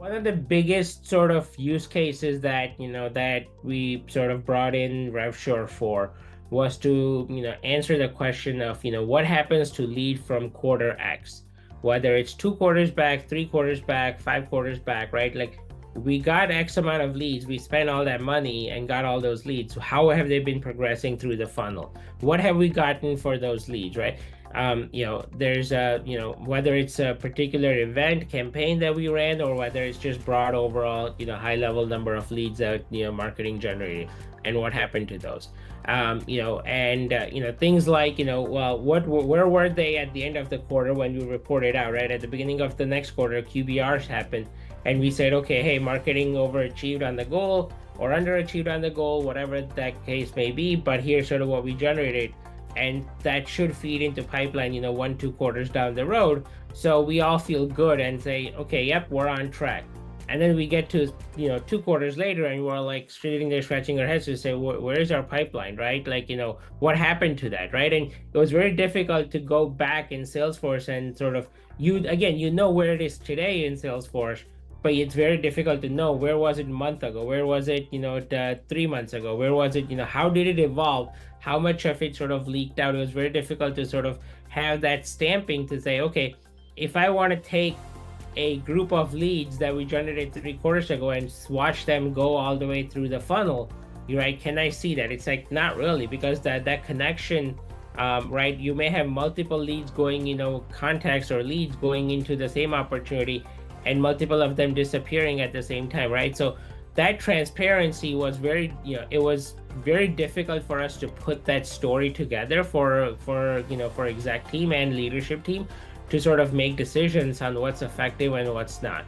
One of the biggest sort of use cases that, that we sort of brought in RevSure for was to, answer the question of, what happens to lead from quarter X, whether it's 2 quarters back, 3 quarters back, 5 quarters back, right? Like we got X amount of leads, we spent all that money and got all those leads. So how have they been progressing through the funnel? What have we gotten for those leads, right? There's whether it's a particular event campaign that we ran or whether it's just broad overall, high level number of leads that, marketing generated and what happened to those. Things like, well, where were they at the end of the quarter when we reported out, right? At the beginning of the next quarter, QBRs happened. And we said, okay, hey, marketing overachieved on the goal or underachieved on the goal, whatever that case may be. But here's sort of what we generated. And that should feed into pipeline, 1, 2 quarters down the road. So we all feel good and say, okay, yep, we're on track. And then we get to, 2 quarters later and we're like sitting there scratching our heads to say, where is our pipeline, right? Like, what happened to that, right? And it was very difficult to go back in Salesforce and sort of, where it is today in Salesforce, but it's very difficult to know where was it a month ago, where was it 3 months ago, where was it, how did it evolve, how much of it sort of leaked out. It was very difficult to sort of have that stamping to say, okay, if I want to take a group of leads that we generated 3 quarters ago and watch them go all the way through the funnel, right? Can I see that? It's like not really, because that connection, right? You may have multiple leads going, contacts or leads going into the same opportunity, and multiple of them disappearing at the same time, right? So that transparency was very, it was very difficult for us to put that story together for exec team and leadership team to sort of make decisions on what's effective and what's not.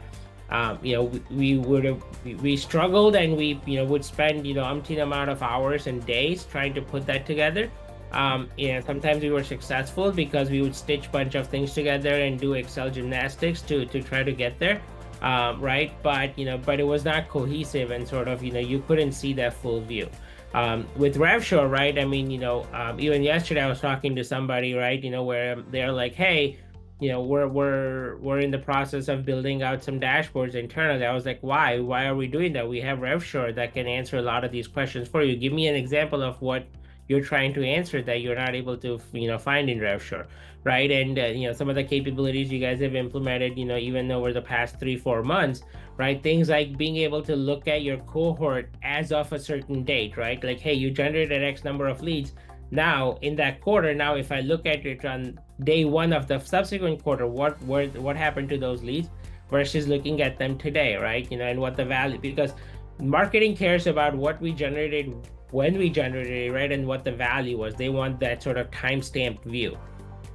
We struggled, and we would spend umpteen amount of hours and days trying to put that together. Sometimes we were successful because we would stitch a bunch of things together and do Excel gymnastics to try to get there, right? But it was not cohesive, and sort of you couldn't see that full view. With RevSure, right? I mean, even yesterday I was talking to somebody, right? Where they're like, hey, we're in the process of building out some dashboards internally. I was like, why? Why are we doing that? We have RevSure that can answer a lot of these questions for you. Give me an example of what you're trying to answer that you're not able to find in RevSure, right? And some of the capabilities you guys have implemented, even over the past 3-4 months, right? Things like being able to look at your cohort as of a certain date, right? Like, hey, you generated X number of leads. Now in that quarter, now if I look at it on day one of the subsequent quarter, what happened to those leads versus looking at them today, right? And what the value, because marketing cares about what we generated, when we generated it, right? And what the value was. They want that sort of time-stamped view.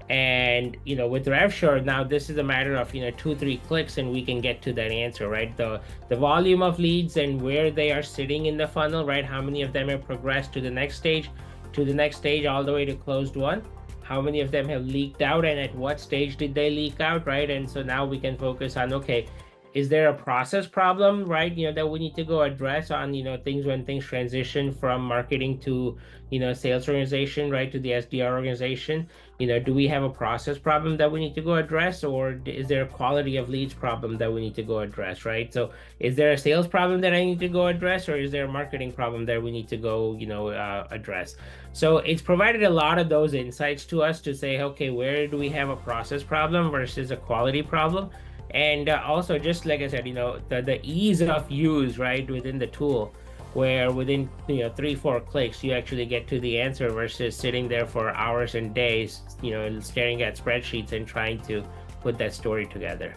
And with RevSure, now this is a matter of 2-3 clicks and we can get to that answer, right? The volume of leads and where they are sitting in the funnel, right? How many of them have progressed to the next stage, all the way to closed one? How many of them have leaked out, and at what stage did they leak out, right? And so now we can focus on, okay, is there a process problem, right? That we need to go address on, things when things transition from marketing to, sales organization, right? To the SDR organization. Do we have a process problem that we need to go address, or is there a quality of leads problem that we need to go address, right? So is there a sales problem that I need to go address, or is there a marketing problem that we need to go, address? So it's provided a lot of those insights to us to say, okay, where do we have a process problem versus a quality problem? And also, just like I said, the ease of use, right, within the tool, where within 3-4 clicks you actually get to the answer versus sitting there for hours and days, staring at spreadsheets and trying to put that story together.